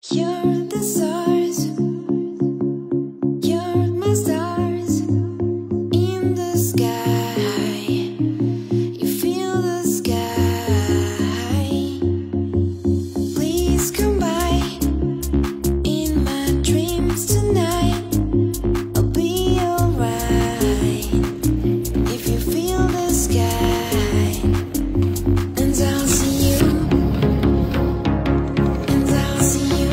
You're the stars, you're my stars in the sky. You feel the sky. Please come by in my dreams tonight. I'll be alright if you feel the sky. And I'll see you. And I'll see you.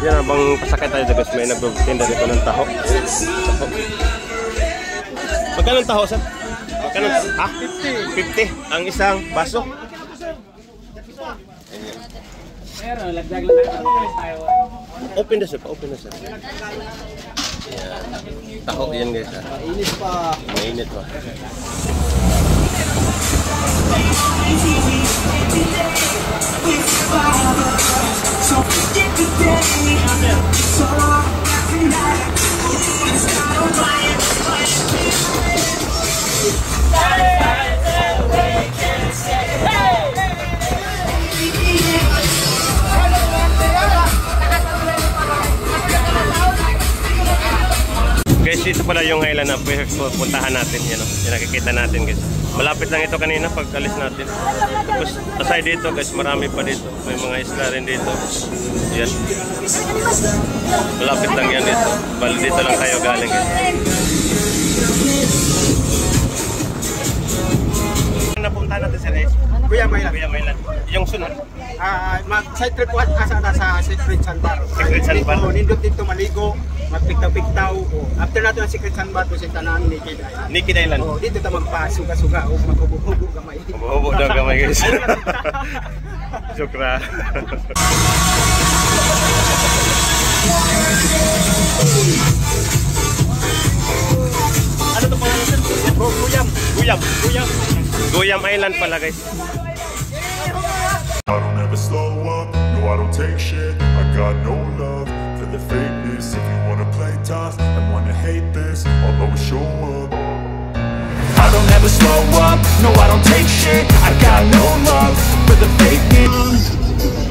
Yan, habang pasakay tayo guys, may nagtinda dito ng taho. Magkano ang taho, sir? Magkano? Ha? 50. 50 ang isang baso. Meron, lagdag lang tayo. Open na sir, open na sir. Yan. Taho yan guys. Mainit pa. Mainit pa. Guys, dito pala yung island na puntahan natin. Yan, yung nakikita natin guys. Malapit lang ito kanina pag alis natin. Tapos aside dito guys, marami pa dito. May mga isla rin dito. Yan. Malapit lang yan dito. Bali dito lang tayo galing guys. Napunta natin sir eh. Kuya Maylan. Kuya Maylan. Yung sunod. Mag-side trip po asa na sa Secret Sandbar. Secret Sandbar. Nindot dito maligo, magpiktaw-piktaw. After natin ang Secret Sandbar, po sinta na ang Naked Island. Naked Island. Dito ta magpasuga-suga o maghubo-hubo gamay. Hubo daw gamay guys. Sukra. Ano to pala sir? Guyam. Guyam. Guyam. Guyam Island pala guys. I don't ever slow up, no I don't take shit. I got no love for the fakeness. If you wanna play tough and wanna hate this, I'll always show up. I don't ever slow up, no I don't take shit. I got no love for the fakeness.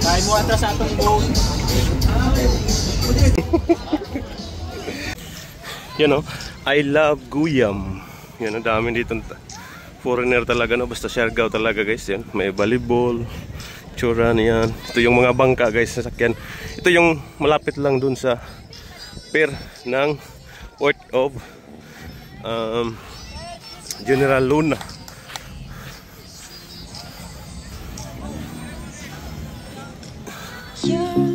Dahil mo atras sa atong boat. You know, I love Guyam. Yan, ang dami dito. Foreigner talaga, no? Basta Siargao talaga guys. Yan. May volleyball, tsura niyan. Ito yung mga bangka guys, sasakyan. Ito yung malapit lang dun sa pier ng Port of General Luna. You're